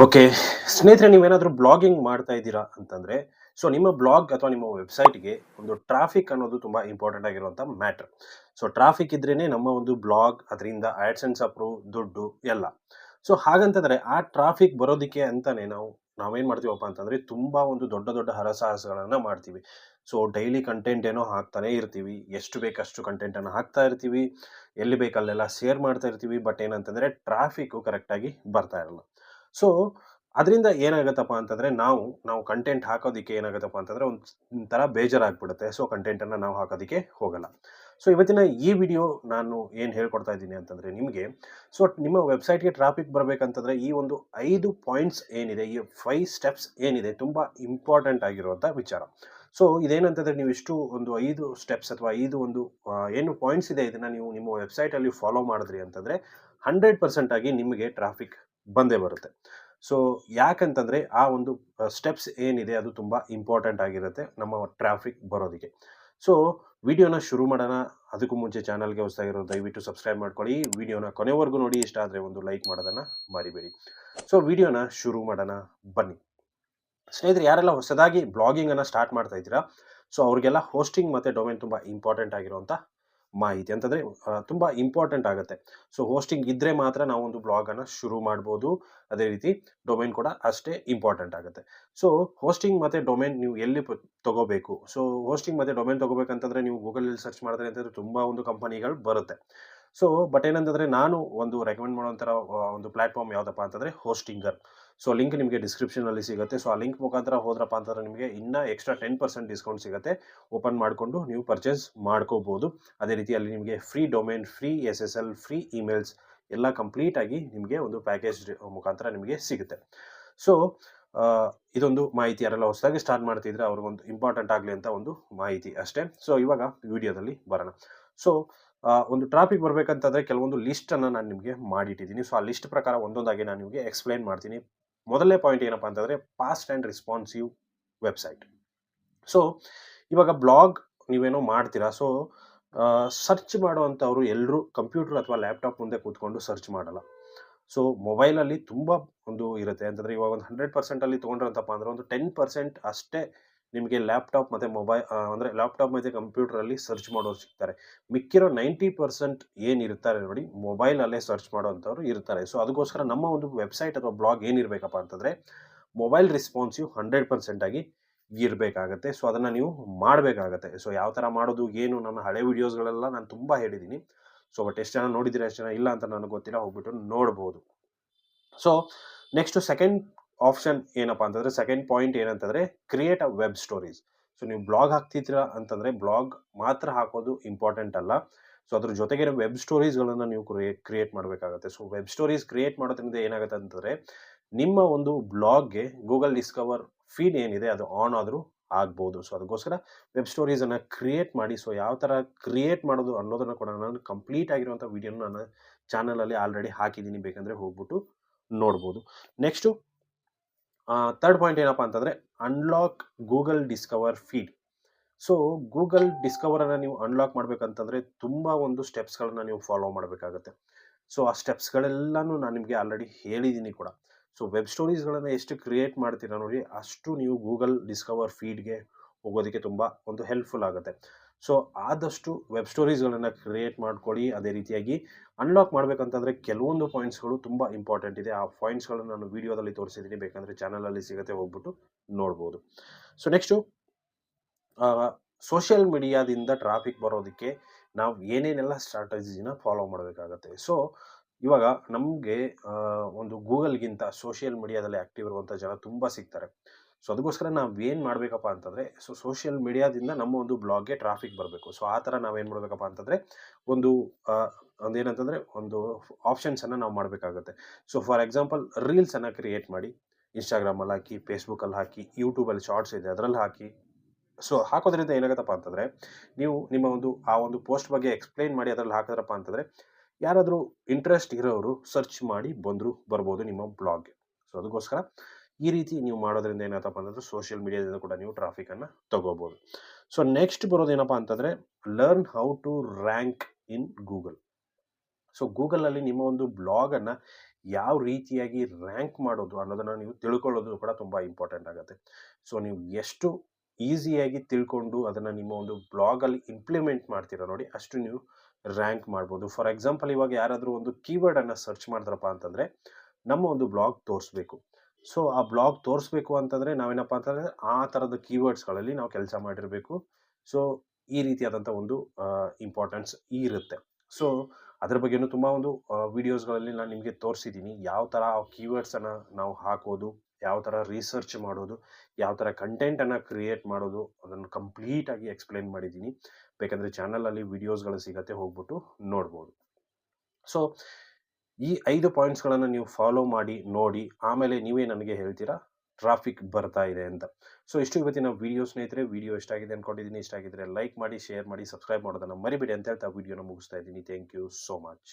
Okay. ಸ್ನೇಹಿತರೆ, ನೀವೇನಾದರೂ blogging ಮಾಡ್ತಾ ಇದ್ದೀರಾ ಅಂತಂದ್ರೆ, ಸೊ ನಿಮ್ಮ ಬ್ಲಾಗ್ ಅಥವಾ ನಿಮ್ಮ ವೆಬ್‌ಸೈಟ್‌ಗೆ ಒಂದು ಟ್ರಾಫಿಕ್ ಅನ್ನೋದು ತುಂಬಾ ಇಂಪಾರ್ಟೆಂಟ್ ಆಗಿರುವಂತ ಮ್ಯಾಟರ್. ಸೊ ಟ್ರಾಫಿಕ್ ಇದ್ರೇನೆ ನಮ್ಮ ಒಂದು ಬ್ಲಾಗ್ ಅದರಿಂದ ಆಡ್ಸೆನ್ಸ್ ಅಪ್ರೂವ್, ದುಡ್ಡು ಎಲ್ಲ. ಸೊ ಹಾಗಂತಂದ್ರೆ ಆ ಟ್ರಾಫಿಕ್ ಬರೋದಿಕ್ಕೆ ಅಂತಾನೆ ನಾವೇನ್ ಮಾಡ್ತೀವಪ್ಪ ಅಂತಂದ್ರೆ, ತುಂಬಾ ಒಂದು ದೊಡ್ಡ ದೊಡ್ಡ ಹರಸಾಹಸಗಳನ್ನ ಮಾಡ್ತೀವಿ. ಸೊ ಡೈಲಿ ಕಂಟೆಂಟ್ ಏನೋ ಹಾಕ್ತಾನೆ ಇರ್ತೀವಿ. ಎಷ್ಟು ಬೇಕಷ್ಟು ಕಂಟೆಂಟ್ ಅನ್ನ ಹಾಕ್ತಾ ಇರ್ತೀವಿ. ಎಲ್ಲಿ ಬೇಕು ಅಲ್ಲೆಲ್ಲ ಶೇರ್ ಮಾಡ್ತಾ ಇರ್ತೀವಿ. ಬಟ್ ಏನಂತಂದ್ರೆ ಟ್ರಾಫಿಕ್ ಕರೆಕ್ಟ್ ಆಗಿ ಬರ್ತಾ ಇರಲ್ಲ. ಸೊ ಅದರಿಂದ ಏನಾಗತ್ತಪ್ಪ ಅಂತಂದ್ರೆ, ನಾವು ಕಂಟೆಂಟ್ ಹಾಕೋದಿಕ್ಕೆ ಏನಾಗತ್ತಪ್ಪ ಅಂತಂದ್ರೆ, ಒಂಥರ ಬೇಜಾರಾಗ್ಬಿಡುತ್ತೆ. ಸೊ ಕಂಟೆಂಟನ್ನ ನಾವು ಹಾಕೋದಿಕ್ಕೆ ಹೋಗಲ್ಲ. ಸೊ ಇವತ್ತಿನ ಈ ವಿಡಿಯೋ ನಾನು ಏನು ಹೇಳ್ಕೊಡ್ತಾ ಇದ್ದೀನಿ ಅಂತಂದ್ರೆ ನಿಮಗೆ, ಸೊ ನಿಮ್ಮ ವೆಬ್‌ಸೈಟ್‌ಗೆ ಟ್ರಾಫಿಕ್ ಬರ್ಬೇಕಂತಂದ್ರೆ ಈ ಒಂದು 5 ಪಾಯಿಂಟ್ಸ್ ಏನಿದೆ, ಈ 5 ಸ್ಟೆಪ್ಸ್ ಏನಿದೆ ತುಂಬಾ ಇಂಪಾರ್ಟೆಂಟ್ ಆಗಿರುವಂಥ ವಿಚಾರ. ಸೊ ಇದೇನಂತಂದ್ರೆ, ನೀವು ಇಷ್ಟು ಒಂದು 5 ಸ್ಟೆಪ್ಸ್ ಅಥವಾ 5 ಒಂದು ಏನು ಪಾಯಿಂಟ್ಸ್ ಇದೆ, ಇದನ್ನ ನೀವು ನಿಮ್ಮ ವೆಬ್‌ಸೈಟಲ್ಲಿ ಫಾಲೋ ಮಾಡಿದ್ರಿ ಅಂತಂದ್ರೆ 100% ಆಗಿ ನಿಮಗೆ ಟ್ರಾಫಿಕ್ ಬಂದೇ ಬರುತ್ತೆ. ಸೊ ಯಾಕಂತಂದ್ರೆ ಆ ಒಂದು ಸ್ಟೆಪ್ಸ್ ಏನಿದೆ ಅದು ತುಂಬಾ ಇಂಪಾರ್ಟೆಂಟ್ ಆಗಿರುತ್ತೆ ನಮ್ಮ ಟ್ರಾಫಿಕ್ ಬರೋದಿಕ್ಕೆ. ಸೊ ವಿಡಿಯೋನ ಶುರು ಮಾಡೋಣ. ಅದಕ್ಕೂ ಮುಂಚೆ ಚಾನಲ್‌ಗೆ ಹೊಸದಾಗಿರೋರು ದಯವಿಟ್ಟು ಸಬ್ಸ್ಕ್ರೈಬ್ ಮಾಡ್ಕೊಳ್ಳಿ. ವಿಡಿಯೋನ ಕೊನೆವರೆಗೂ ನೋಡಿ. ಇಷ್ಟ ಆದರೆ ಒಂದು ಲೈಕ್ ಮಾಡೋದನ್ನ ಮರಿಬೇಡಿ. ಸೊ ವಿಡಿಯೋನ ಶುರು ಮಾಡೋಣ, ಬನ್ನಿ. ಸ್ನೇಹಿತರೆ, ಯಾರೆಲ್ಲ ಹೊಸದಾಗಿ ಬ್ಲಾಗಿಂಗ್ ಅನ್ನ ಸ್ಟಾರ್ಟ್ ಮಾಡ್ತಾ ಇದ್ದೀರಾ, ಸೊ ಅವ್ರಿಗೆಲ್ಲ ಹೋಸ್ಟಿಂಗ್ ಮತ್ತೆ ಡೊಮೇನ್ ತುಂಬಾ ಇಂಪಾರ್ಟೆಂಟ್ ಆಗಿರುವಂತ ಮಾಹಿತಿ. ಅಂತಂದ್ರೆ ತುಂಬಾ ಇಂಪಾರ್ಟೆಂಟ್ ಆಗುತ್ತೆ. ಸೊ ಹೋಸ್ಟಿಂಗ್ ಇದ್ರೆ ಮಾತ್ರ ನಾವು ಒಂದು ಬ್ಲಾಗ್ ಅನ್ನ ಶುರು ಮಾಡ್ಬೋದು. ಅದೇ ರೀತಿ ಡೊಮೇನ್ ಕೂಡ ಅಷ್ಟೇ ಇಂಪಾರ್ಟೆಂಟ್ ಆಗುತ್ತೆ. ಸೊ ಹೋಸ್ಟಿಂಗ್ ಮತ್ತೆ ಡೊಮೇನ್ ನೀವು ಎಲ್ಲಿ ತಗೋಬೇಕು. ಸೊ ಹೋಸ್ಟಿಂಗ್ ಮತ್ತೆ ಡೊಮೇನ್ ತಗೋಬೇಕಂತಂದ್ರೆ ನೀವು ಗೂಗಲಲ್ಲಿ ಸರ್ಚ್ ಮಾಡಿದ್ರೆ ಅಂತಂದ್ರೆ ತುಂಬಾ ಒಂದು ಕಂಪನಿಗಳು ಬರುತ್ತೆ. ಸೊ ಬಟ್ ಏನಂತಂದ್ರೆ, ನಾನು ಒಂದು ರೆಕಮೆಂಡ್ ಮಾಡುವಂಥ ಒಂದು ಪ್ಲಾಟ್ಫಾರ್ಮ್ ಯಾವುದಪ್ಪ ಅಂತಂದ್ರೆ ಹೋಸ್ಟಿಂಗರ್. ಸೊ ಲಿಂಕ್ ನಿಮಗೆ ಡಿಸ್ಕ್ರಿಪ್ಷನಲ್ಲಿ ಸಿಗುತ್ತೆ. ಸೊ ಆ ಲಿಂಕ್ ಮುಖಾಂತರ ಹೋದ್ರಪ್ಪ ಅಂತಂದ್ರೆ ನಿಮಗೆ ಇನ್ನೂ ಎಕ್ಸ್ಟ್ರಾ 10% ಡಿಸ್ಕೌಂಟ್ ಸಿಗುತ್ತೆ. ಓಪನ್ ಮಾಡಿಕೊಂಡು ನೀವು ಪರ್ಚೇಸ್ ಮಾಡ್ಕೋಬೋದು. ಅದೇ ರೀತಿ ಅಲ್ಲಿ ನಿಮಗೆ free domain, free SSL, free emails ಎಲ್ಲ ಕಂಪ್ಲೀಟ್ ಆಗಿ ನಿಮಗೆ ಒಂದು ಪ್ಯಾಕೇಜ್ ಮುಖಾಂತರ ನಿಮಗೆ ಸಿಗುತ್ತೆ. ಸೊ ಇದೊಂದು ಮಾಹಿತಿ ಯಾರೆಲ್ಲ ಹೊಸದಾಗಿ ಸ್ಟಾರ್ಟ್ ಮಾಡ್ತಿದ್ರೆ ಅವ್ರಿಗೊಂದು ಇಂಪಾರ್ಟೆಂಟ್ ಆಗಲಿ ಅಂತ ಒಂದು ಮಾಹಿತಿ ಅಷ್ಟೇ. ಸೊ ಇವಾಗ ವಿಡಿಯೋದಲ್ಲಿ ಬರೋಣ. ಸೊ ಒಂದು ಟ್ರಾಫಿಕ್ ಬರಬೇಕಂತಂದ್ರೆ ಕೆಲವೊಂದು ಲಿಸ್ಟನ್ನು ನಾನು ನಿಮಗೆ ಮಾಡಿಟ್ಟಿದ್ದೀನಿ. ಸೊ ಆ ಲಿಸ್ಟ್ ಪ್ರಕಾರ ಒಂದೊಂದಾಗಿ ನಾನು ನಿಮಗೆ ಎಕ್ಸ್‌ಪ್ಲೇನ್ ಮಾಡ್ತೀನಿ. ಮೊದಲನೇ ಪಾಯಿಂಟ್ ಏನಪ್ಪಾ ಅಂತಂದ್ರೆ, fast and responsive website. So ಇವಾಗ ಬ್ಲಾಗ್ ನೀವೇನೋ ಮಾಡ್ತೀರಾ. ಸೊ ಸರ್ಚ್ ಮಾಡುವಂಥವ್ರು ಎಲ್ಲರೂ ಕಂಪ್ಯೂಟರ್ ಅಥವಾ ಲ್ಯಾಪ್‌ಟಾಪ್ ಮುಂದೆ ಕೂತ್ಕೊಂಡು ಸರ್ಚ್ ಮಾಡಲ್ಲ. ಸೊ ಮೊಬೈಲಲ್ಲಿ ತುಂಬಾ ಒಂದು ಇರುತ್ತೆ. ಅಂತಂದ್ರೆ ಇವಾಗ ಒಂದು 100% ಅಲ್ಲಿ ತೊಗೊಂಡ್ರಂತಪ್ಪ ಅಂದ್ರೆ ಒಂದು 10% ಅಷ್ಟೇ ನಿಮಗೆ ಲ್ಯಾಪ್‌ಟಾಪ್ ಮತ್ತೆ ಅಂದ್ರೆ ಲ್ಯಾಪ್‌ಟಾಪ್ ಮತ್ತೆ ಕಂಪ್ಯೂಟರಲ್ಲಿ ಸರ್ಚ್ ಮಾಡೋರು ಸಿಗ್ತಾರೆ. ಮಿಕ್ಕಿರೋ 90% ಏನಿರ್ತಾರೆ ನೋಡಿ, ಮೊಬೈಲಲ್ಲೇ ಸರ್ಚ್ ಮಾಡೋವಂಥವ್ರು ಇರ್ತಾರೆ. ಸೊ ಅದಕ್ಕೋಸ್ಕರ ನಮ್ಮ ಒಂದು ವೆಬ್‌ಸೈಟ್ ಅಥವಾ ಬ್ಲಾಗ್ ಏನಿರಬೇಕಪ್ಪ ಅಂತಂದ್ರೆ, ಮೊಬೈಲ್ ರೆಸ್ಪಾನ್ಸಿವ್ 100% ಆಗಿ ಇರಬೇಕಾಗತ್ತೆ. ಸೊ ಅದನ್ನ ನೀವು ಮಾಡಬೇಕಾಗತ್ತೆ. ಸೊ ಯಾವ ಥರ ಮಾಡೋದು, ಏನು, ನನ್ನ ಹಳೆ ವಿಡಿಯೋಸ್‌ಗಳೆಲ್ಲ ನಾನು ತುಂಬಾ ಹೇಳಿದ್ದೀನಿ. ಸೊ ಬಟ್ ಎಷ್ಟು ಜನ ನೋಡಿದ್ದೀರಾ, ಎಷ್ಟು ಜನ ಇಲ್ಲ ಅಂತ ನನಗೆ ಗೊತ್ತಿಲ್ಲ. ಹೋಗ್ಬಿಟ್ಟು ನೋಡ್ಬೋದು. ಸೊ ನೆಕ್ಸ್ಟ್ ಸೆಕೆಂಡ್ ಆಪ್ಷನ್ ಏನಪ್ಪಾ ಅಂತಂದ್ರೆ, ಸೆಕೆಂಡ್ ಪಾಯಿಂಟ್ ಏನಂತಂದ್ರೆ, create a web stories. So ನೀವು ಬ್ಲಾಗ್ ಹಾಕ್ತಿದ್ದೀರಾ ಅಂತಂದ್ರೆ ಬ್ಲಾಗ್ ಮಾತ್ರ ಹಾಕೋದು ಇಂಪಾರ್ಟೆಂಟ್ ಅಲ್ಲ. ಸೊ ಅದ್ರ ಜೊತೆಗೆ ವೆಬ್ ಸ್ಟೋರೀಸ್‌ಗಳನ್ನ ನೀವು ಕ್ರಿಯೇಟ್ ಮಾಡಬೇಕಾಗುತ್ತೆ. ಸೊ ವೆಬ್ ಸ್ಟೋರೀಸ್ ಕ್ರಿಯೇಟ್ ಮಾಡೋದ್ರಿಂದ ಏನಾಗುತ್ತೆ ಅಂತಂದ್ರೆ, ನಿಮ್ಮ ಒಂದು ಬ್ಲಾಗ್ಗೆ ಗೂಗಲ್ ಡಿಸ್ಕವರ್ ಫೀಡ್ ಏನಿದೆ ಅದು ಆನ್ ಆದ್ರೂ ಆಗ್ಬೋದು. ಸೊ ಅದಕ್ಕೋಸ್ಕರ ವೆಬ್ ಸ್ಟೋರೀಸನ್ನ ಕ್ರಿಯೇಟ್ ಮಾಡಿ. ಸೊ ಯಾವ ಥರ ಕ್ರಿಯೇಟ್ ಮಾಡೋದು ಅನ್ನೋದನ್ನ ಕೂಡ ನಾನು ಕಂಪ್ಲೀಟ್ ಆಗಿರುವಂಥ ವಿಡಿಯೋನ ನನ್ನ ಚಾನಲಲ್ಲಿ ಆಲ್ರೆಡಿ ಹಾಕಿದ್ದೀನಿ. ಬೇಕಂದ್ರೆ ಹೋಗ್ಬಿಟ್ಟು ನೋಡ್ಬೋದು. ನೆಕ್ಸ್ಟು ಥರ್ಡ್ ಪಾಯಿಂಟ್ ಏನಪ್ಪಾ ಅಂತಂದ್ರೆ, unlock Google discover feed. So Google ಡಿಸ್ಕವರನ್ನ ನೀವು ಅನ್ಲಾಕ್ ಮಾಡ್ಬೇಕಂತಂದ್ರೆ ತುಂಬಾ ಒಂದು ಸ್ಟೆಪ್ಸ್‌ಗಳನ್ನ ನೀವು ಫಾಲೋ ಮಾಡಬೇಕಾಗತ್ತೆ. ಸೊ ಆ ಸ್ಟೆಪ್ಸ್‌ಗಳೆಲ್ಲಾನು ನಾನು ನಿಮಗೆ ಆಲ್ರೆಡಿ ಹೇಳಿದ್ದೀನಿ ಕೂಡ. ಸೊ ವೆಬ್ ಸ್ಟೋರೀಸ್‌ಗಳನ್ನ ಎಷ್ಟು ಕ್ರಿಯೇಟ್ ಮಾಡ್ತೀರಾ ನೋಡಿ, ಅಷ್ಟು ನೀವು ಗೂಗಲ್ ಡಿಸ್ಕವರ್ ಫೀಡ್‌ಗೆ ಹೋಗೋದಕ್ಕೆ ತುಂಬಾ ಒಂದು ಹೆಲ್ಪ್‌ಫುಲ್ ಆಗುತ್ತೆ. ಸೊ ಆದಷ್ಟು ವೆಬ್ ಸ್ಟೋರೀಸ್‌ಗಳನ್ನ ಕ್ರಿಯೇಟ್ ಮಾಡ್ಕೊಳ್ಳಿ. ಅದೇ ರೀತಿಯಾಗಿ ಅನ್ಲಾಕ್ ಮಾಡ್ಬೇಕಂತಂದ್ರೆ ಕೆಲವೊಂದು ಪಾಯಿಂಟ್ಸ್‌ಗಳು ತುಂಬಾ ಇಂಪಾರ್ಟೆಂಟ್ ಇದೆ. ಆ ಪಾಯಿಂಟ್ಸ್‌ಗಳನ್ನ ನಾನು ವಿಡಿಯೋದಲ್ಲಿ ತೋರಿಸಿದ್ದೀನಿ. ಬೇಕಂದ್ರೆ ಚಾನಲಲ್ಲಿ ಸಿಗುತ್ತೆ, ಹೋಗ್ಬಿಟ್ಟು ನೋಡ್ಬೋದು. ಸೊ ನೆಕ್ಸ್ಟು ಸೋಷಿಯಲ್ ಮೀಡಿಯಾದಿಂದ ಟ್ರಾಫಿಕ್ ಬರೋದಕ್ಕೆ ನಾವು ಏನೇನೆಲ್ಲ ಸ್ಟ್ರಾಟಜಿನ ಫಾಲೋ ಮಾಡಬೇಕಾಗತ್ತೆ. ಸೊ ಇವಾಗ ನಮಗೆ ಒಂದು ಗೂಗಲ್‌ಗಿಂತ ಸೋಷಿಯಲ್ ಮೀಡಿಯಾದಲ್ಲಿ ಆಕ್ಟಿವ್ ಇರುವಂಥ ಜನ ತುಂಬ ಸಿಗ್ತಾರೆ. ಸೊ ಅದಕ್ಕೋಸ್ಕರ ನಾವೇನು ಮಾಡಬೇಕಪ್ಪ ಅಂತಂದರೆ, ಸೊ ಸೋಷಿಯಲ್ ಮೀಡಿಯಾದಿಂದ ನಮ್ಮ ಒಂದು ಬ್ಲಾಗ್ಗೆ ಟ್ರಾಫಿಕ್ ಬರಬೇಕು. ಸೊ ಆ ಥರ ನಾವೇನು ಮಾಡಬೇಕಪ್ಪ ಅಂತಂದರೆ, ಒಂದು ಒಂದೇನಂತಂದರೆ ಒಂದು ಆಪ್ಷನ್ಸನ್ನು ನಾವು ಮಾಡಬೇಕಾಗತ್ತೆ. ಸೊ ಫಾರ್ ಎಕ್ಸಾಂಪಲ್ ರೀಲ್ಸನ್ನು ಕ್ರಿಯೇಟ್ ಮಾಡಿ. ಇನ್‌ಸ್ಟಾಗ್ರಾಮಲ್ಲಿ ಹಾಕಿ, ಫೇಸ್‌ಬುಕ್ಕಲ್ಲಿ ಹಾಕಿ, ಯೂಟ್ಯೂಬಲ್ಲಿ ಶಾರ್ಟ್ಸ್ ಇದೆ ಅದರಲ್ಲಿ ಹಾಕಿ. ಸೊ ಹಾಕೋದ್ರಿಂದ ಏನಾಗುತ್ತಪ್ಪ ಅಂತಂದ್ರೆ, ನೀವು ನಿಮ್ಮ ಒಂದು ಆ ಒಂದು ಪೋಸ್ಟ್ ಬಗ್ಗೆ ಎಕ್ಸ್‌ಪ್ಲೇನ್ ಮಾಡಿ ಅದ್ರಲ್ಲಿ ಹಾಕಿದ್ರಪ್ಪ ಅಂತಂದ್ರೆ, ಯಾರಾದರೂ ಇಂಟ್ರೆಸ್ಟ್ ಇರೋರು ಸರ್ಚ್ ಮಾಡಿ ಬರ್ಬೋದು ನಿಮ್ಮ ಬ್ಲಾಗ್ಗೆ. ಸೊ ಅದಕ್ಕೋಸ್ಕರ ಈ ರೀತಿ ನೀವು ಮಾಡೋದ್ರಿಂದ ಏನಾಗುತ್ತಪ್ಪ ಅಂತಂದ್ರೆ, ಸೋಷಿಯಲ್ ಮೀಡಿಯಾದಿಂದ ಕೂಡ ನೀವು ಟ್ರಾಫಿಕನ್ನು ತಗೋಬೋದು. ಸೊ ನೆಕ್ಸ್ಟ್ ಬರೋದೇನಪ್ಪಾ ಅಂತಂದ್ರೆ, learn how to rank in Google. So ಗೂಗಲಲ್ಲಿ ನಿಮ್ಮ ಒಂದು ಬ್ಲಾಗನ್ನು ಯಾವ ರೀತಿಯಾಗಿ ರ್ಯಾಂಕ್ ಮಾಡೋದು ಅನ್ನೋದನ್ನು ನೀವು ತಿಳ್ಕೊಳ್ಳೋದು ಕೂಡ ತುಂಬ ಇಂಪಾರ್ಟೆಂಟ್ ಆಗುತ್ತೆ. ಸೊ ನೀವು ಎಷ್ಟು ಈಸಿಯಾಗಿ ತಿಳ್ಕೊಂಡು ಅದನ್ನು ನಿಮ್ಮ ಒಂದು ಬ್ಲಾಗಲ್ಲಿ ಇಂಪ್ಲಿಮೆಂಟ್ ಮಾಡ್ತೀರಾ ನೋಡಿ, ಅಷ್ಟು ನೀವು ರ್ಯಾಂಕ್ ಮಾಡ್ಬೋದು. ಫಾರ್ ಎಕ್ಸಾಂಪಲ್, ಇವಾಗ ಯಾರಾದರೂ ಒಂದು ಕೀವರ್ಡನ್ನು ಸರ್ಚ್ ಮಾಡಿದ್ರಪ್ಪ ಅಂತಂದರೆ ನಮ್ಮ ಒಂದು ಬ್ಲಾಗ್ ತೋರಿಸ್ಬೇಕು. ಸೊ ಆ ಬ್ಲಾಗ್ ತೋರಿಸ್ಬೇಕು ಅಂತಂದರೆ ನಾವೇನಪ್ಪ ಅಂತಂದರೆ ಆ ಥರದ ಕೀವರ್ಡ್ಸ್ಗಳಲ್ಲಿ ನಾವು ಕೆಲಸ ಮಾಡಿರಬೇಕು. ಸೊ ಈ ರೀತಿಯಾದಂಥ ಒಂದು ಇಂಪಾರ್ಟೆನ್ಸ್ ಇರುತ್ತೆ. ಸೊ ಅದ್ರ ಬಗ್ಗೆನೂ ತುಂಬ ಒಂದು ವೀಡಿಯೋಸ್ಗಳಲ್ಲಿ ನಾನು ನಿಮಗೆ ತೋರಿಸಿದ್ದೀನಿ. ಯಾವ ಥರ ಆ ಕೀವರ್ಡ್ಸನ್ನು ನಾವು ಹಾಕೋದು, ಯಾವ ಥರ ರಿಸರ್ಚ್ ಮಾಡೋದು, ಯಾವ ಥರ ಕಂಟೆಂಟನ್ನು ಕ್ರಿಯೇಟ್ ಮಾಡೋದು, ಅದನ್ನು ಕಂಪ್ಲೀಟಾಗಿ ಎಕ್ಸ್ಪ್ಲೈನ್ ಮಾಡಿದ್ದೀನಿ. ಬೇಕಂದರೆ ಚಾನಲಲ್ಲಿ ವೀಡಿಯೋಸ್ಗಳು ಸಿಗುತ್ತೆ, ಹೋಗ್ಬಿಟ್ಟು ನೋಡ್ಬೋದು. ಸೊ ಈ 5 ಪಾಯಿಂಟ್ಸ್ಗಳನ್ನು ನೀವು ಫಾಲೋ ಮಾಡಿ ನೋಡಿ, ಆಮೇಲೆ ನೀವೇ ನನಗೆ ಹೇಳ್ತೀರಾ ಟ್ರಾಫಿಕ್ ಬರ್ತಾ ಇದೆ ಅಂತ. ಸೊ ಇಷ್ಟು ಇವತ್ತಿನ ವಿಡಿಯೋ ಸ್ನೇಹಿತರೆ. ವಿಡಿಯೋ ಇಷ್ಟ ಆಗಿದೆ ಅಂದ್ಕೊಂಡಿದ್ದೀನಿ. ಇಷ್ಟ ಆಗಿದ್ರೆ ಲೈಕ್ ಮಾಡಿ, ಶೇರ್ ಮಾಡಿ, ಸಬ್ಸ್ಕ್ರೈಬ್ ಮಾಡೋದನ್ನು ಮರಿಬೇಡಿ ಅಂತ ಹೇಳ್ತಾ ವಿಡಿಯೋನ ಮುಗಿಸ್ತಾ ಇದ್ದೀನಿ. Thank you so much.